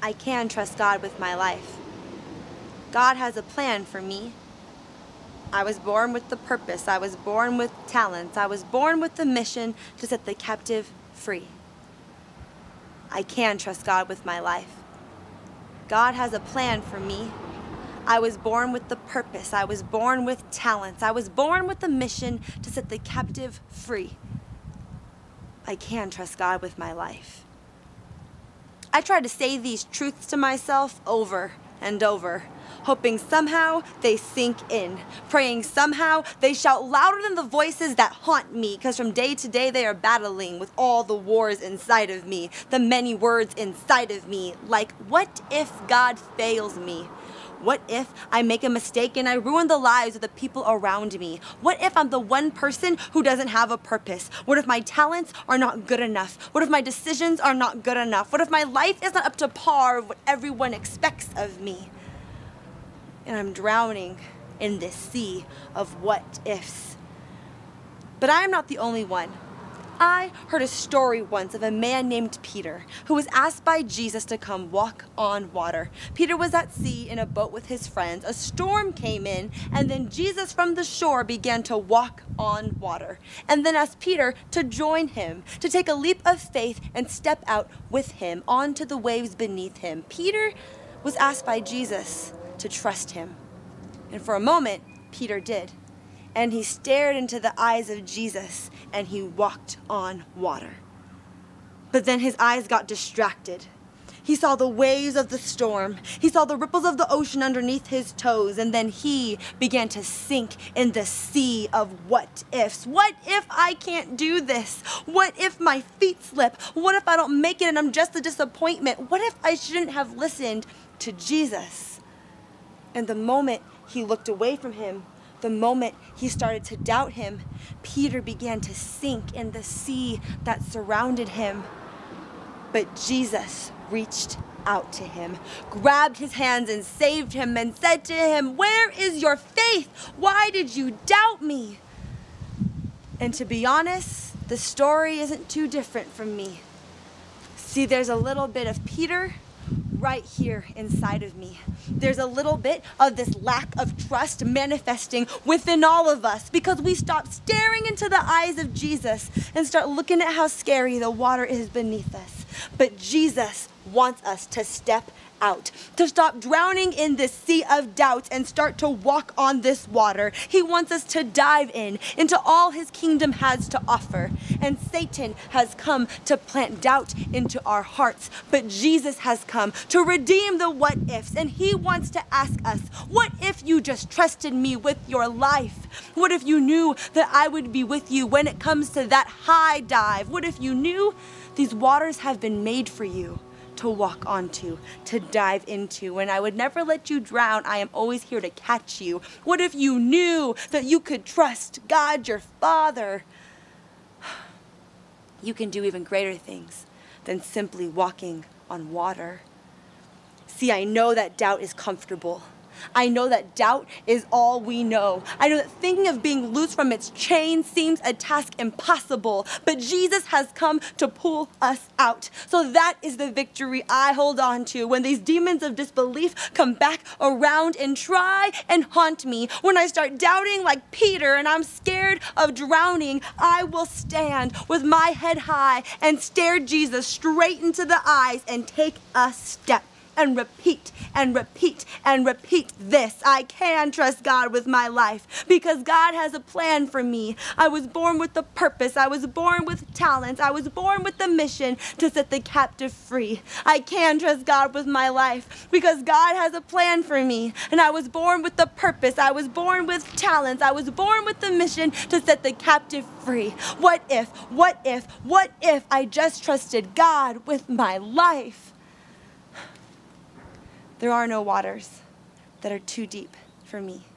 I can trust God with my life. God has a plan for me. I was born with the purpose. I was born with talents. I was born with the mission to set the captive free. I can trust God with my life. God has a plan for me. I was born with the purpose. I was born with talents. I was born with the mission to set the captive free. I can trust God with my life. I try to say these truths to myself over and over, hoping somehow they sink in, praying somehow they shout louder than the voices that haunt me, because from day to day they are battling with all the wars inside of me, the many words inside of me, like, what if God fails me? What if I make a mistake and I ruin the lives of the people around me? What if I'm the one person who doesn't have a purpose? What if my talents are not good enough? What if my decisions are not good enough? What if my life is not up to par of what everyone expects of me? And I'm drowning in this sea of what ifs. But I am not the only one. I heard a story once of a man named Peter who was asked by Jesus to come walk on water. Peter was at sea in a boat with his friends. A storm came in, and then Jesus from the shore began to walk on water, and then asked Peter to join him, to take a leap of faith and step out with him onto the waves beneath him. Peter was asked by Jesus to trust him. And for a moment, Peter did. And he stared into the eyes of Jesus, and he walked on water. But then his eyes got distracted. He saw the waves of the storm. He saw the ripples of the ocean underneath his toes, and then he began to sink in the sea of what ifs. What if I can't do this? What if my feet slip? What if I don't make it and I'm just a disappointment? What if I shouldn't have listened to Jesus? And the moment he looked away from him, the moment he started to doubt him, Peter began to sink in the sea that surrounded him. But Jesus reached out to him, grabbed his hands and saved him, and said to him, "Where is your faith? Why did you doubt me?" And to be honest, the story isn't too different from me. See, there's a little bit of Peter right here inside of me. There's a little bit of this lack of trust manifesting within all of us because we stop staring into the eyes of Jesus and start looking at how scary the water is beneath us. But Jesus wants us to step out, to stop drowning in this sea of doubts and start to walk on this water. He wants us to dive into all his kingdom has to offer. And Satan has come to plant doubt into our hearts, but Jesus has come to redeem the what ifs, and he wants to ask us, what if you just trusted me with your life? What if you knew that I would be with you when it comes to that high dive? What if you knew these waters have been made for you to walk onto, to dive into, and I would never let you drown. I am always here to catch you. What if you knew that you could trust God, your Father? You can do even greater things than simply walking on water. See, I know that doubt is comfortable. I know that doubt is all we know. I know that thinking of being loose from its chain seems a task impossible, but Jesus has come to pull us out. So that is the victory I hold on to when these demons of disbelief come back around and try and haunt me. When I start doubting like Peter and I'm scared of drowning, I will stand with my head high and stare Jesus straight into the eyes and take a step. And repeat and repeat and repeat this. I can trust God with my life because God has a plan for me. I was born with the purpose. I was born with talents. I was born with the mission to set the captive free. I can trust God with my life because God has a plan for me. And I was born with the purpose. I was born with talents. I was born with the mission to set the captive free. What if I just trusted God with my life? There are no waters that are too deep for me.